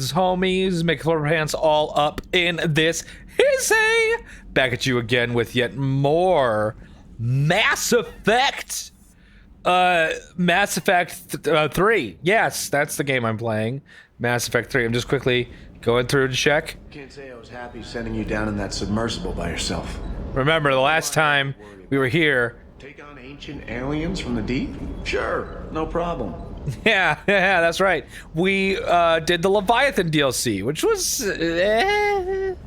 boys, homies, make floor pants all up in this hissy. Back at you again with yet more Mass Effect. Mass Effect 3. Yes, that's the game I'm playing. Mass Effect 3. I'm just quickly going through to check. Can't say I was happy sending you down in that submersible by yourself. Remember the last time we were here. Take on ancient aliens from the deep? Sure, no problem. Yeah, that's right. We did the Leviathan DLC, which was it's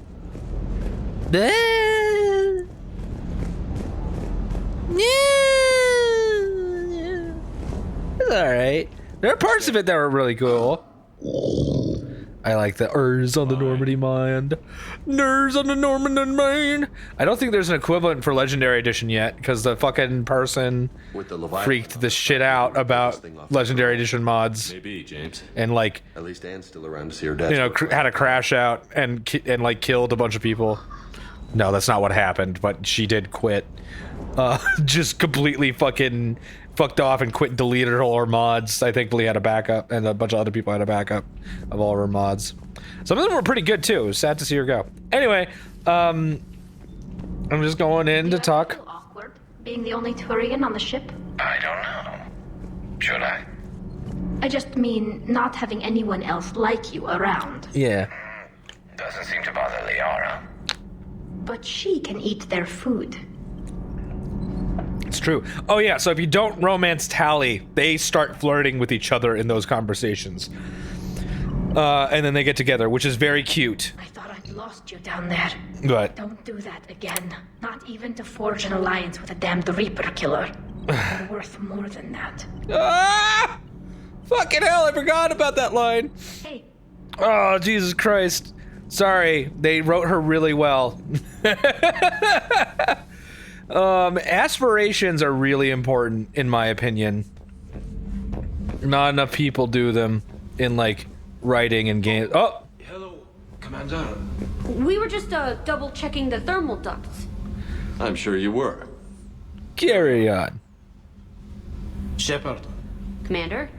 alright. There are parts of it that were really cool. I like the Urz On The Normandy Mod. Urz On The Normandy Mod. I don't think there's an equivalent for Legendary Edition yet, because the fucking person freaked this shit out about Legendary Edition mods. Maybe, James. And like, at least Anne's still around to see her dad. You know, had a crash out and like killed a bunch of people. No, that's not what happened, but she did quit. Just completely fucking fucked off and quit and deleted all her mods. I think Lee had a backup, and a bunch of other people had a backup of all of her mods. Some of them were pretty good too. It was sad to see her go. Anyway, I'm just going in to talk. Feel awkward being the only Turian on the ship? I don't know. Should I? I just mean not having anyone else like you around. Yeah. Doesn't seem to bother Liara. But she can eat their food. It's true. Oh yeah, so if you don't romance Tali, they start flirting with each other in those conversations. And then they get together, which is very cute. I thought I'd lost you down there. But Don't do that again. Not even to forge an alliance with a damned Reaper killer. You're worth more than that. Ah! Fucking hell, I forgot about that line. Hey. Oh, Jesus Christ. Sorry, they wrote her really well. Aspirations are really important, in my opinion. Not enough people do them in, like, writing and games. Oh! Hello, Commander. We were just double checking the thermal ducts. I'm sure you were. Carry on. Shepard. Commander?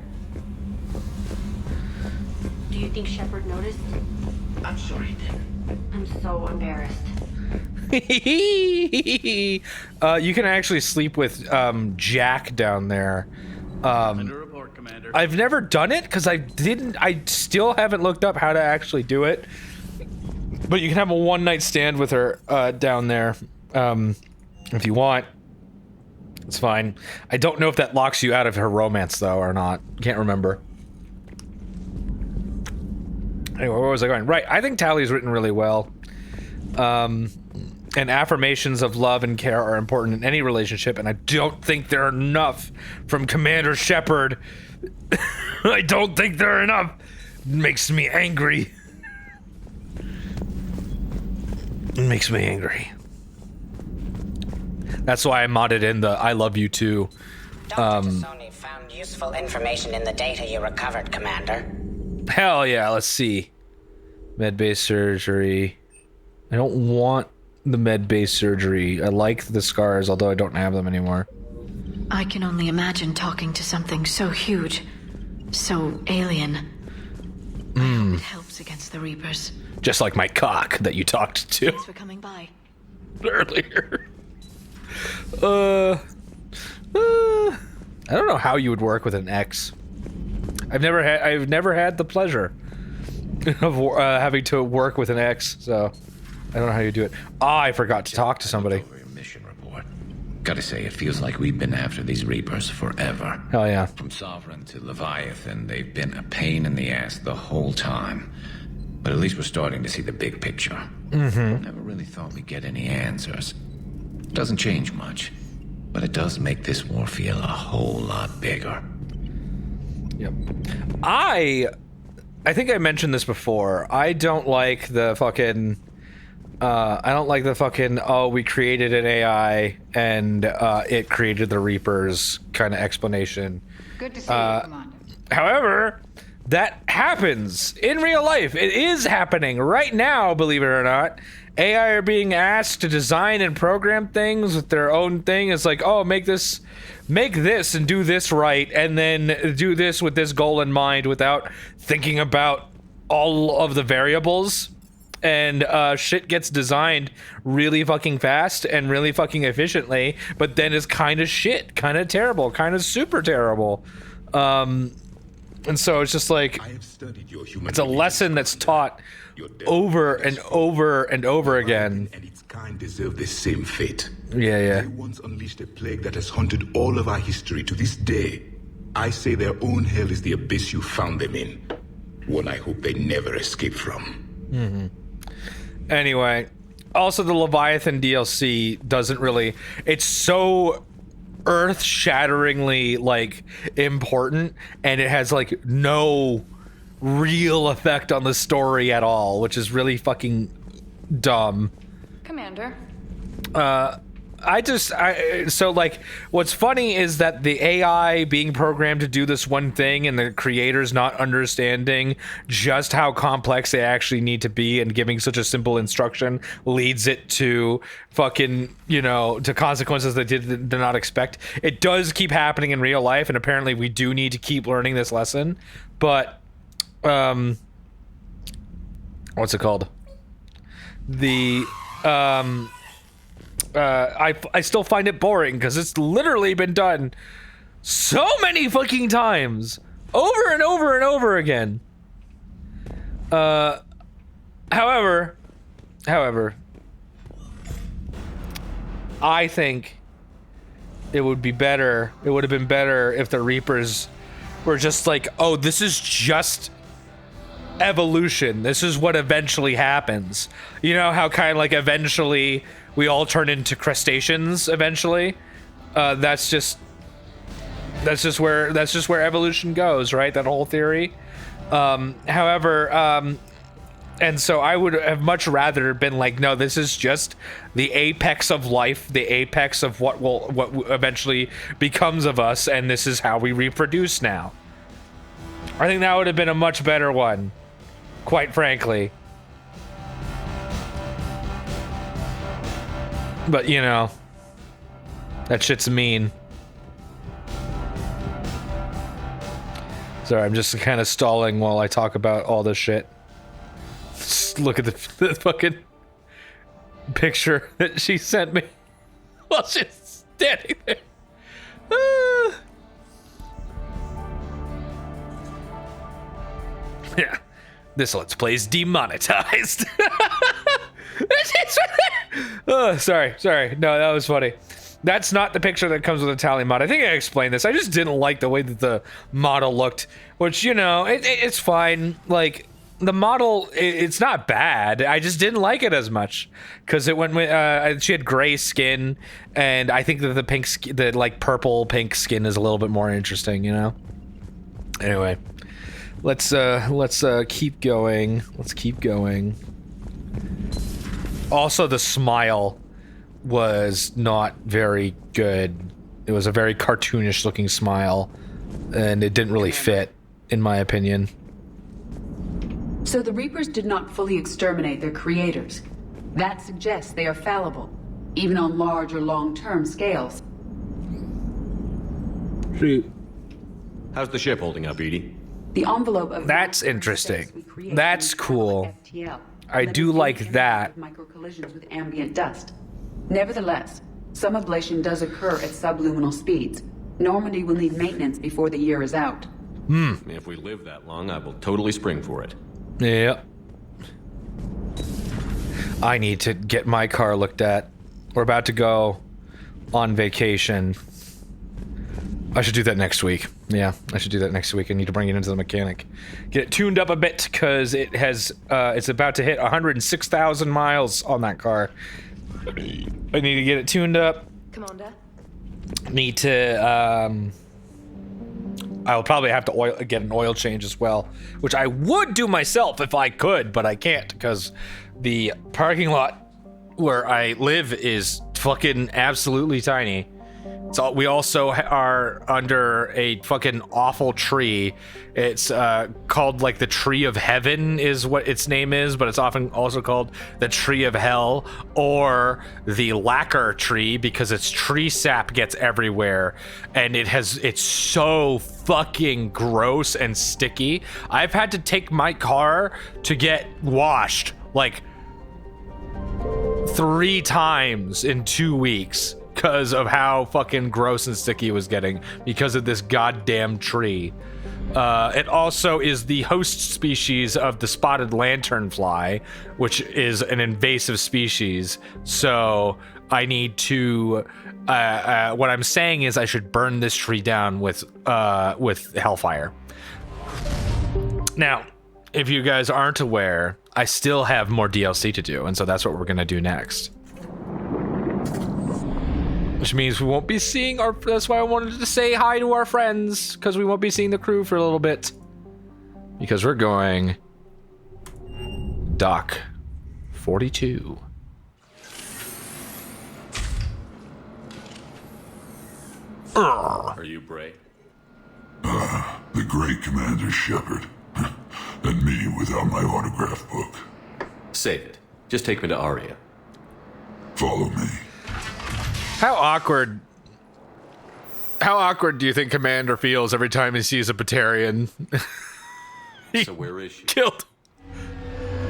Do you think Shepard noticed? I'm sure he did. I'm so embarrassed. You can actually sleep with Jack down there. Report, Commander. I've never done it because I still haven't looked up how to actually do it. But you can have a one-night stand with her down there if you want. It's fine. I don't know if that locks you out of her romance though or not. Can't remember. Anyway, where was I going? Right, I think Tali's written really well. And affirmations of love and care are important in any relationship, and I don't think there are enough from Commander Shepard. I don't think there are enough. It makes me angry. It makes me angry. That's why I modded in the I love you too. Dr. Tassoni found useful information in the data you recovered, Commander. Hell yeah, let's see. Med-based surgery. I don't want the med-based surgery. I like the scars, although I don't have them anymore. I can only imagine talking to something so huge, so alien. I hope it helps against the Reapers. Just like my cock that you talked to. Thanks for coming by. Earlier. I don't know how you would work with an ex. I've never had the pleasure of having to work with an ex, so I don't know how you do it. I forgot to talk to somebody. Over your mission report. Gotta say, it feels like we've been after these Reapers forever. Hell yeah. From Sovereign to Leviathan, they've been a pain in the ass the whole time. But at least we're starting to see the big picture. Never really thought we'd get any answers. Doesn't change much, but it does make this war feel a whole lot bigger. Yep. I think I mentioned this before. I don't like the fucking oh, we created an AI and it created the Reapers kind of explanation. Good to see you, Commander. However, that happens in real life. It is happening right now, believe it or not. AI are being asked to design and program things with their own thing. It's like, oh, make this and do this right, and then do this with this goal in mind without thinking about all of the variables, and shit gets designed really fucking fast and really fucking efficiently, but then it's kind of shit, kind of terrible, kind of super terrible. And so it's just like, it's a lesson that's taught over and over and over again. And its kind deserve the same fate. Yeah. They once unleashed a plague that has haunted all of our history to this day. I say their own hell is the abyss you found them in. One I hope they never escape from. Anyway, also the Leviathan DLC doesn't really, it's so earth-shatteringly like important, and it has like no real effect on the story at all, which is really fucking dumb. Commander. So like, what's funny is that the AI being programmed to do this one thing and the creators not understanding just how complex they actually need to be, and giving such a simple instruction leads it to fucking, you know, to consequences they did not expect. It does keep happening in real life, and apparently we do need to keep learning this lesson, but what's it called? I still find it boring because it's literally been done so many fucking times, over and over and over again. However, I think it would be better. It would have been better if the Reapers were just like, oh, this is just evolution. This is what eventually happens. You know how kind of like eventually we all turn into crustaceans eventually. That's just where evolution goes, right? That whole theory. However, and so I would have much rather been like, no, this is just the apex of life, the apex of what eventually becomes of us, and this is how we reproduce now. I think that would have been a much better one, quite frankly. But, you know, that shit's mean. Sorry, I'm just kind of stalling while I talk about all this shit. Just look at the fucking picture that she sent me while she's standing there. Yeah, this Let's Play is demonetized. Oh, sorry. No, that was funny. That's not the picture that comes with a Tali mod. I think I explained this. I just didn't like the way that the model looked, which, you know, it's fine. Like, the model, it's not bad. I just didn't like it as much because it went with, she had gray skin, and I think that the like purple pink skin is a little bit more interesting, you know? Anyway, let's keep going. Let's keep going. Also, the smile was not very good. It was a very cartoonish looking smile, and it didn't really fit, in my opinion. So the Reapers did not fully exterminate their creators. That suggests they are fallible, even on large or long-term scales. How's the ship holding up, Edie? The envelope of that's interesting. That's cool. I do like that. Micro collisions with ambient dust. Nevertheless, some ablation does occur at subluminal speeds. Normandy will need maintenance before the year is out. If we live that long, I will totally spring for it. Yeah. I need to get my car looked at. We're about to go on vacation. I should do that next week. Yeah, I should do that next week. I need to bring it into the mechanic. Get it tuned up a bit, because it has, it's about to hit 106,000 miles on that car. I need to get it tuned up. Commander. Need to, I'll probably have to get an oil change as well, which I would do myself if I could, but I can't, because the parking lot where I live is fucking absolutely tiny. So we also are under a fucking awful tree. It's called like the Tree of Heaven is what its name is, but it's often also called the Tree of Hell or the Lacquer Tree because its tree sap gets everywhere and it's so fucking gross and sticky. I've had to take my car to get washed like 3 times in 2 weeks. Because of how fucking gross and sticky it was getting because of this goddamn tree. It also is the host species of the spotted lanternfly, which is an invasive species. So I need to. What I'm saying is I should burn this tree down with hellfire. Now, if you guys aren't aware, I still have more DLC to do, and so that's what we're gonna do next. Which means we won't be seeing our... That's why I wanted to say hi to our friends. Because we won't be seeing the crew for a little bit. Because we're going... Dock 42. Are you Bray? The great Commander Shepard. And me without my autograph book. Save it. Just take me to Aria. Follow me. How awkward do you think Commander feels every time he sees a Batarian? So where is she? Killed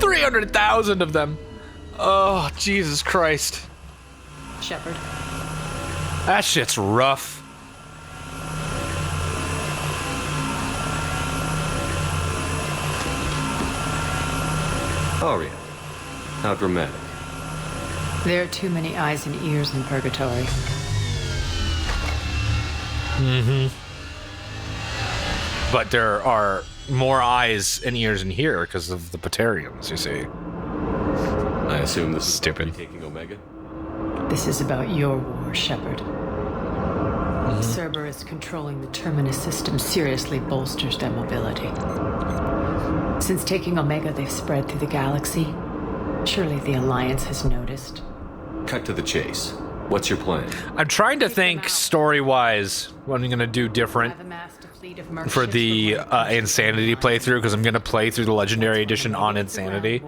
300,000 of them. Oh, Jesus Christ. Shepard. That shit's rough. Aria. How dramatic. There are too many eyes and ears in Purgatory. But there are more eyes and ears in here because of the Batarians, you see. I assume this is stupid. Taking Omega? This is about your war, Shepard. Cerberus controlling the Terminus system seriously bolsters their mobility. Since taking Omega, they've spread through the galaxy. Surely the Alliance has noticed. Cut to the chase. What's your plan? I'm trying to think story-wise what I'm going to do different for the Insanity playthrough, because I'm going to play through the Legendary Edition on Insanity.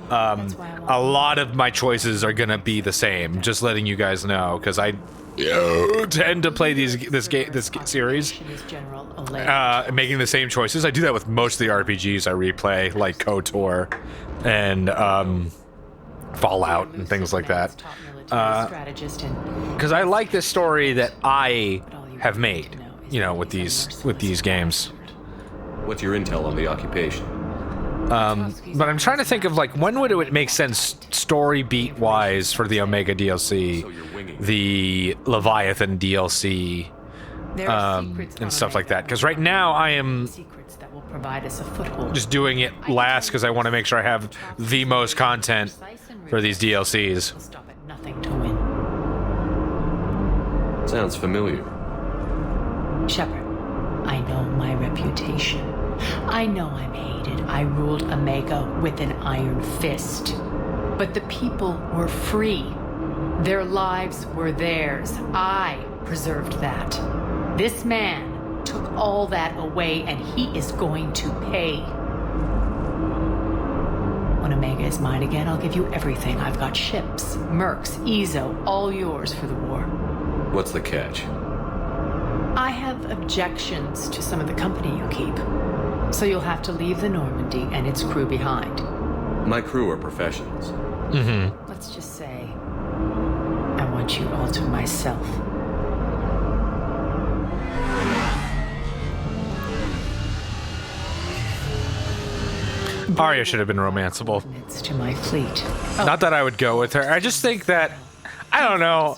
A lot of my choices are going to be the same, just letting you guys know, because I tend to play this series making the same choices. I do that with most of the RPGs I replay, like KOTOR and Fallout and things like that. Because I like this story that I have made, you know, with these games. What's your intel on the occupation? But I'm trying to think of, like, when would it make sense story beat wise for the Omega DLC, the Leviathan DLC, and stuff like that. Because right now I am just doing it last because I want to make sure I have the most content for these DLCs. Sounds familiar. Shepard, I know my reputation. I know I'm hated. I ruled Omega with an iron fist. But the people were free. Their lives were theirs. I preserved that. This man took all that away, and he is going to pay. When Omega is mine again, I'll give you everything. I've got ships, mercs, Ezo, all yours for the war. What's the catch? I have objections to some of the company you keep. So you'll have to leave the Normandy and its crew behind. My crew are professionals. Let's just say, I want you all to myself. Arya should have been romanceable. It's to my fleet. Not that I would go with her. I just think that, I don't know.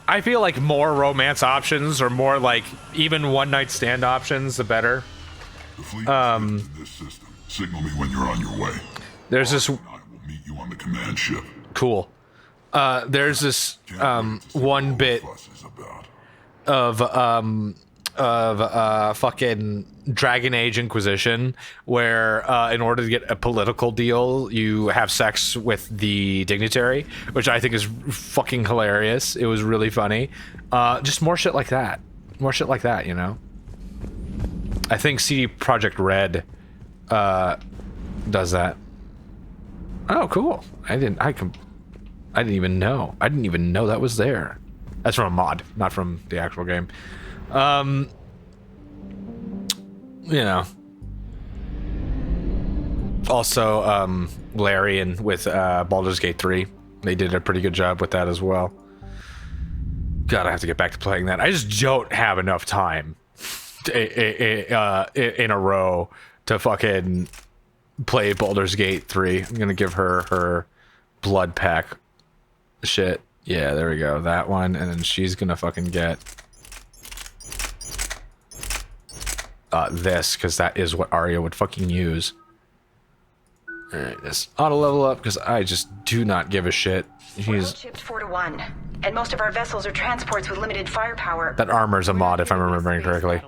I feel like more romance options or more like even one night stand options, the better. The fleet is in this system. Signal me when you're on your way. There's this. I will meet you on the command ship. Cool. There's this one bit of fucking Dragon Age Inquisition, where in order to get a political deal, you have sex with the dignitary, which I think is fucking hilarious. It was really funny. Just more shit like that. More shit like that, you know? I think CD Projekt Red does that. Oh, cool. I didn't even know. I didn't even know that was there. That's from a mod, not from the actual game. You know. Also, Larian with Baldur's Gate 3. They did a pretty good job with that as well. God, I have to get back to playing that. I just don't have enough time in a row to fucking play Baldur's Gate 3. I'm gonna give her blood pack shit. Yeah, there we go. That one, and then she's gonna fucking get this, because that is what Arya would fucking use. Alright, this auto level up, because I just do not give a shit. He's shipped 4-1, and most of our vessels are transports with limited firepower. That armor's a mod, if I'm remembering correctly.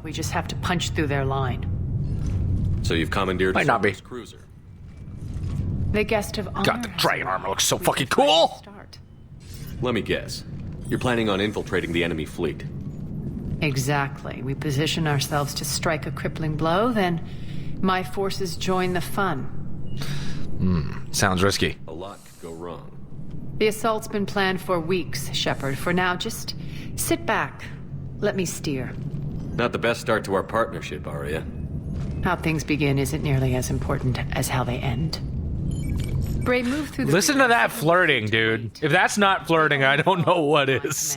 We just have to punch through their line. So you've commandeered Might not be. cruiser. The guest of honor. God, the dragon armor looks so fucking cool! Let me guess. You're planning on infiltrating the enemy fleet. Exactly. We position ourselves to strike a crippling blow, then my forces join the fun. Sounds risky. A lot could go wrong. The assault's been planned for weeks, Shepard. For now, just sit back. Let me steer. Not the best start to our partnership, Arya. How things begin isn't nearly as important as how they end. Bray, move through the... Listen to that flirting, dude. If that's not flirting, I don't know what is.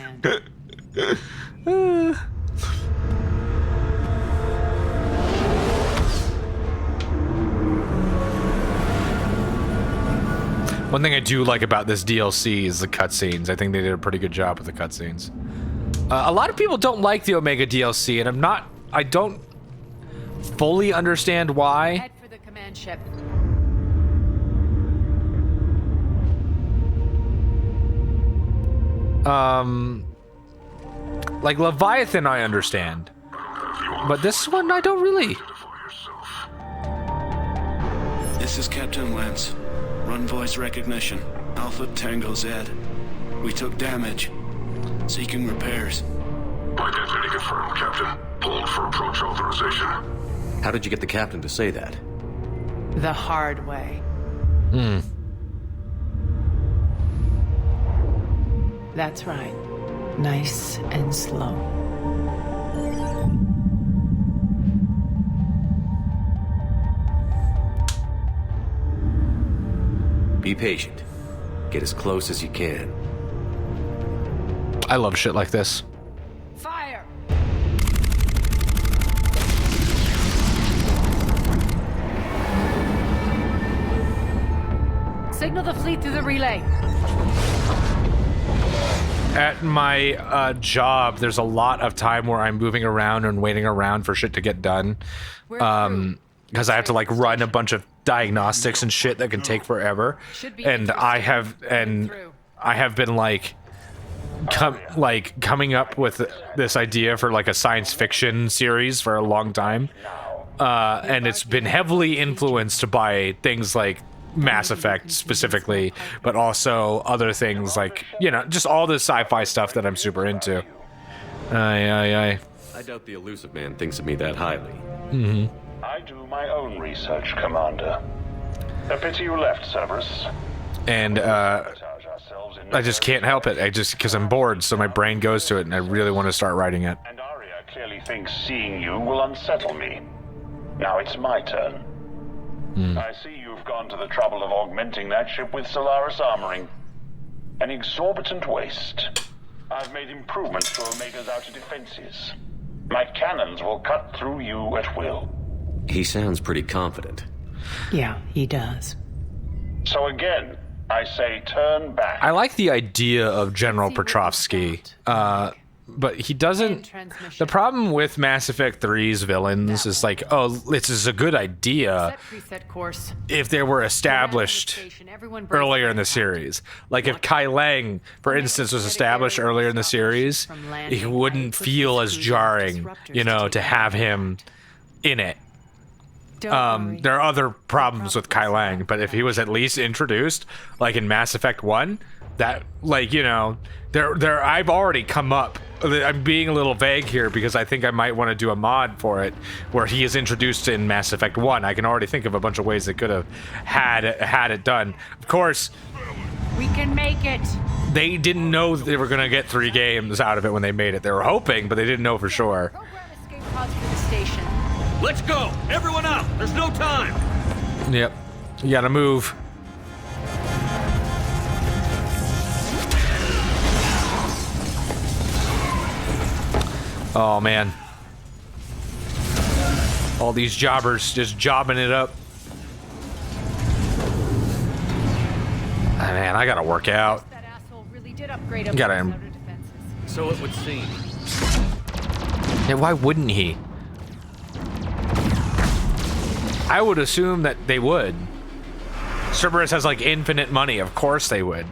One thing I do like about this DLC is the cutscenes. I think they did a pretty good job with the cutscenes. A lot of people don't like the Omega DLC, and I don't fully understand why. Head for the command ship. Like Leviathan I understand, but this one I don't really. This is Captain Lance. Run voice recognition. Alpha Tango Z. We took damage. Seeking repairs. Identity confirmed, Captain. Pulled for approach authorization. How did you get the captain to say that? The hard way. That's right. Nice and slow. Be patient. Get as close as you can. I love shit like this. Fire! Signal the fleet through the relay. At my job, there's a lot of time where I'm moving around and waiting around for shit to get done. Because I have to like run a bunch of diagnostics and shit that can take forever. And I have been like coming up with this idea for like a science fiction series for a long time. And it's been heavily influenced by things like Mass Effect specifically, but also other things like, you know, just all the sci-fi stuff that I'm super into. I doubt the elusive man thinks of me that highly. I do my own research, Commander. A pity you left, Cerberus. And I just can't help it. Because I'm bored, so my brain goes to it, and I really want to start writing it. And Arya clearly thinks seeing you will unsettle me. Now it's my turn. I see you've gone to the trouble of augmenting that ship with Solaris armoring. An exorbitant waste. I've made improvements to Omega's outer defenses. My cannons will cut through you at will. He sounds pretty confident. Yeah, he does. So again, I say turn back. I like the idea of General Petrovsky. but he doesn't. The problem with Mass Effect 3's villains is like, oh, this is a good idea if they were established earlier in the series. Like if Kai Lang, for instance, was established earlier in the series, it wouldn't feel as jarring, you know, to have him in it. There are other problems with Kai Lang, but if he was at least introduced, like in Mass Effect 1, that, like, you know, I've already come up. I'm being a little vague here because I think I might want to do a mod for it where he is introduced in Mass Effect 1. I can already think of a bunch of ways they could have had it done. Of course, we can make it. They didn't know they were going to get 3 games out of it when they made it. They were hoping, but they didn't know for sure. Program escape pods for the station. Let's go! Everyone out! There's no time! Yep. You gotta move. Oh, man. All these jobbers just jobbing it up. Man, I gotta work out. That asshole really did upgrade up Gotta his outer defenses. So it would seem. Yeah, why wouldn't he? I would assume that they would. Cerberus has like infinite money. Of course they would.